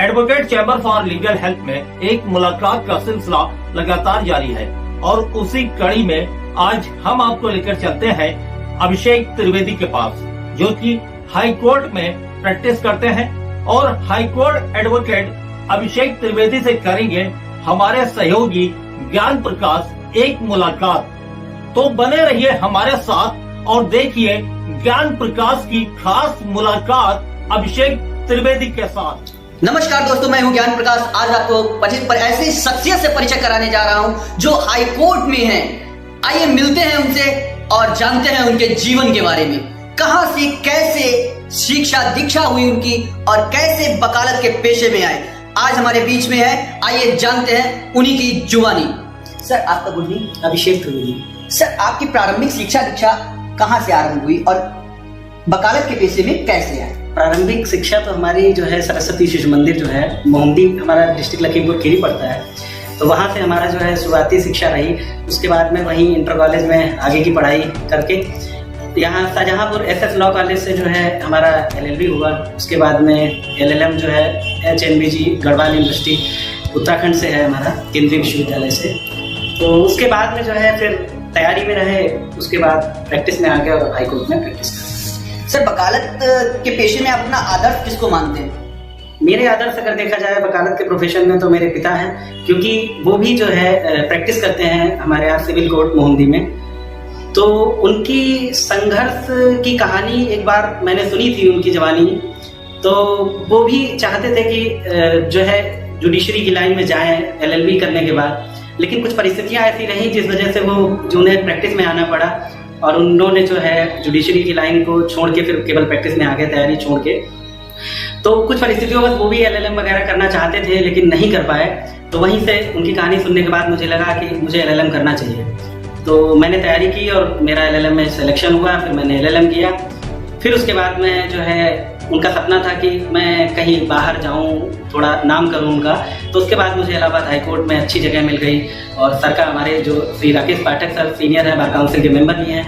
Advocate chamber for legal help में एक मुलाकात का सिलसिला लगातार जारी है और उसी कड़ी में आज हम आपको लेकर चलते हैं अभिषेक त्रिवेदी के पास, जो कि हाई कोर्ट में प्रैक्टिस करते हैं और हाई कोर्ट एडवोकेट अभिषेक त्रिवेदी से करेंगे हमारे सहयोगी ज्ञान प्रकाश एक मुलाकात। तो बने रहिए हमारे साथ और देखिए ज्ञान प्रकाश की खास मुलाकात अभिषेक त्रिवेदी के साथ। नमस्कार दोस्तों, मैं हूं ज्ञान प्रकाश। आज आपको ऐसी शख्सियत से परिचय कराने जा रहा हूं जो हाई कोर्ट में हैं। आइए मिलते हैं उनसे और जानते हैं उनके जीवन के बारे में, कहां से कैसे शिक्षा दीक्षा हुई उनकी और कैसे वकालत के पेशे में आए। आज हमारे बीच में है, आइए जानते हैं उन्हीं की जुबानी। सर, आपका गुड नेम? अभिषेक त्रिवेदी। सर, आपकी प्रारंभिक शिक्षा दीक्षा कहां से आरंभ हुई और वकालत के पेशे में कैसे आए? प्रारंभिक शिक्षा तो हमारी जो है सरस्वती शिशु मंदिर जो है मोहम्मदी, हमारा डिस्ट्रिक्ट लखीमपुर खीरी पड़ता है, तो वहाँ से हमारा जो है शुरुआती शिक्षा रही। उसके बाद में वहीं इंटर कॉलेज में आगे की पढ़ाई करके यहाँ शाहजहाँपुर एसएस लॉ कॉलेज से जो है हमारा LLB हुआ। उसके बाद में LLM जो है HNBG गढ़वाल यूनिवर्सिटी उत्तराखंड से है, हमारा केंद्रीय विश्वविद्यालय से। तो उसके बाद में जो है फिर तैयारी में रहे, उसके बाद प्रैक्टिस में आ गए और हाईकोर्ट में प्रैक्टिस कर। सर, वकालत के पेशे में अपना आदर्श किसको मानते हैं? मेरे आदर्श अगर देखा जाए वकालत के प्रोफेशन में तो मेरे पिता हैं, क्योंकि वो भी जो है प्रैक्टिस करते हैं हमारे यहाँ सिविल कोर्ट मोहम्मदी में। तो उनकी संघर्ष की कहानी एक बार मैंने सुनी थी उनकी जवानी, तो वो भी चाहते थे कि जो है जुडिशरी की लाइन में जाएं LLB करने के बाद, लेकिन कुछ परिस्थितियां ऐसी रहीं जिस वजह से वो जो उन्हें प्रैक्टिस में आना पड़ा और उन्होंने जो है जुडिशरी की लाइन को छोड़ के फिर केवल प्रैक्टिस में आ गए, तैयारी छोड़ के। तो कुछ परिस्थितियों में वो भी LLM वगैरह करना चाहते थे लेकिन नहीं कर पाए। तो वहीं से उनकी कहानी सुनने के बाद मुझे लगा कि मुझे LLM करना चाहिए। तो मैंने तैयारी की और मेरा LLM में सिलेक्शन हुआ। फिर मैंने LLM किया। फिर उसके बाद में जो है उनका सपना था कि मैं कहीं बाहर जाऊं, थोड़ा नाम करूं उनका। तो उसके बाद मुझे इलाहाबाद हाई कोर्ट में अच्छी जगह मिल गई और सर का, हमारे जो श्री राकेश पाठक सर सीनियर है, बार काउंसिल के मेंबर भी हैं,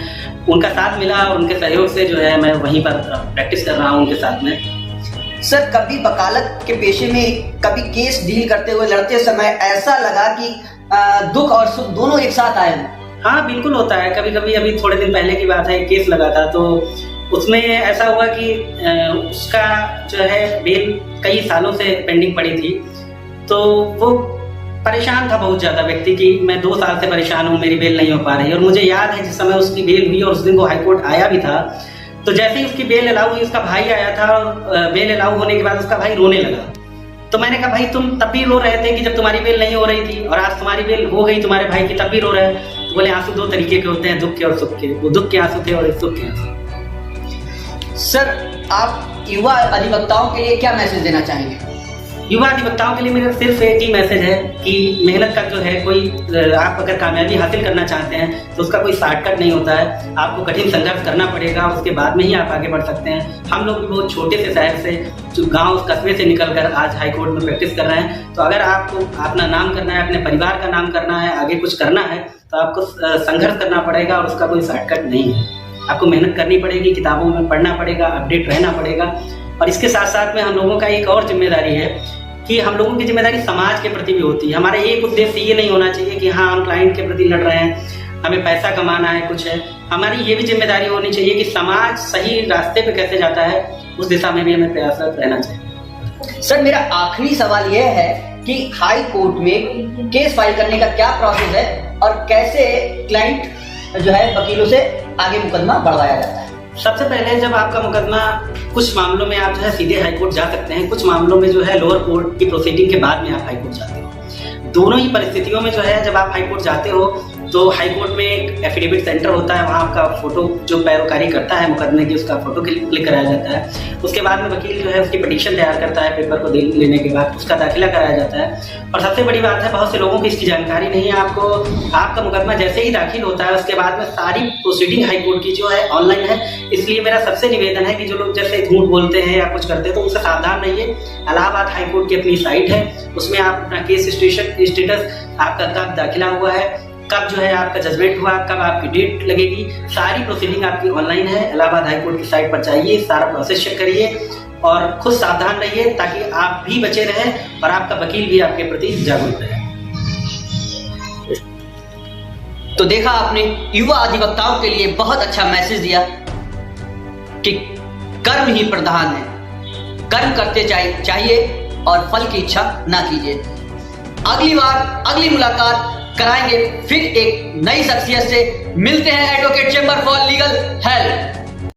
उनका साथ मिला और उनके सहयोग से जो है मैं वहीं पर प्रैक्टिस कर रहा हूँ उनके साथ में। सर, कभी वकालत के पेशे में कभी केस डील करते हुए, लड़ते समय ऐसा लगा कि दुख और सुख दोनों एक साथ आए? हाँ, बिल्कुल होता है। कभी कभी, अभी थोड़े दिन पहले की बात है, केस लगा था तो उसमें ऐसा हुआ कि उसका जो है बेल कई सालों से पेंडिंग पड़ी थी। तो वो परेशान था बहुत ज़्यादा व्यक्ति की, मैं 2 साल से परेशान हूँ, मेरी बेल नहीं हो पा रही। और मुझे याद है जिस समय उसकी बेल हुई और उस दिन वो हाईकोर्ट आया भी था, तो जैसे ही उसकी बेल अलाउ हुई उसका भाई आया था और बेल अलाउ होने के बाद उसका भाई रोने लगा। तो मैंने कहा, भाई तुम तब भी रो रहे थे कि जब तुम्हारी बेल नहीं हो रही थी, और आज तुम्हारी बेल हो गई तुम्हारे भाई की, तब भी रो रहे हैं। तो बोले, आंसू 2 तरीके के होते हैं, दुख के और सुख के। वो दुख के आंसू थे और एक सुख के आंसू। सर, आप युवा अधिवक्ताओं के लिए क्या मैसेज देना चाहेंगे? युवा अधिवक्ताओं के लिए मेरा सिर्फ एक ही मैसेज है कि मेहनत का जो है कोई, आप अगर कामयाबी हासिल करना चाहते हैं तो उसका कोई शॉर्टकट नहीं होता है। आपको कठिन संघर्ष करना पड़ेगा, उसके बाद में ही आप आगे बढ़ सकते हैं। हम लोग भी बहुत छोटे से शहर से, जो गाँव कस्बे से निकल कर आज हाई कोर्ट में प्रैक्टिस कर रहे हैं। तो अगर आपको अपना नाम करना है, अपने परिवार का नाम करना है, आगे कुछ करना है, तो आपको संघर्ष करना पड़ेगा और उसका कोई शॉर्टकट नहीं है। आपको मेहनत करनी पड़ेगी, किताबों में पढ़ना पड़ेगा, अपडेट रहना पड़ेगा। और इसके साथ साथ में हम लोगों का एक और जिम्मेदारी है कि हम लोगों की जिम्मेदारी समाज के प्रति भी होती है। हमारा एक उद्देश्य ये नहीं होना चाहिए कि हाँ हम क्लाइंट के प्रति लड़ रहे हैं, हमें पैसा कमाना है, कुछ है। हमारी ये भी जिम्मेदारी होनी चाहिए कि समाज सही रास्ते पे कैसे जाता है, उस दिशा में भी हमें प्रयासरत रहना चाहिए। सर, मेरा आखिरी सवाल यह है कि हाई कोर्ट में केस फाइल करने का क्या प्रोसेस है और कैसे क्लाइंट जो है वकीलों से आगे मुकदमा बढ़वाया जाता है? सबसे पहले जब आपका मुकदमा, कुछ मामलों में आप जो है सीधे हाई कोर्ट जा सकते हैं, कुछ मामलों में जो है लोअर कोर्ट की प्रोसीडिंग के बाद में आप हाई कोर्ट जाते हो। दोनों ही परिस्थितियों में जो है जब आप हाई कोर्ट जाते हो तो हाई कोर्ट में एक एफिडेविट सेंटर होता है, वहाँ आपका फोटो जो पैरोकारी करता है मुकदमे की, उसका फोटो क्लिक कराया जाता है। उसके बाद में वकील जो है उसकी पिटीशन तैयार करता है, पेपर को लेने के बाद उसका दाखिला कराया जाता है। और सबसे बड़ी बात है, बहुत से लोगों को इसकी जानकारी नहीं है। आपका मुकदमा जैसे ही दाखिल होता है उसके बाद में सारी प्रोसीडिंग हाई कोर्ट की जो है ऑनलाइन है। इसलिए मेरा सबसे निवेदन है कि जो लोग जैसे झूठ बोलते हैं या कुछ करते हैं तो उनसे सावधान रहिए। इलाहाबाद हाई कोर्ट की अपनी साइट है, उसमें आप अपना केस स्टेटस, आपका कब दाखिला हुआ है, कब जो है आपका जजमेंट हुआ, कब आपकी डेट लगेगी, सारी प्रोसीडिंग आपकी ऑनलाइन है। इलाहाबाद हाई कोर्ट की साइट पर जाइए, सारा प्रोसेस चेक करिए और खुद सावधान रहिए ताकि आप भी बचे रहें और आपका वकील भी आपके प्रति जागरूक रहे। तो देखा आपने, युवा अधिवक्ताओं के लिए बहुत अच्छा मैसेज दिया कि कर्म ही प्रधान है, कर्म करते चाहिए और फल की इच्छा ना कीजिए। अगली बार अगली मुलाकात कराएंगे फिर एक नई शख्सियत से। मिलते हैं advocate chamber for legal help.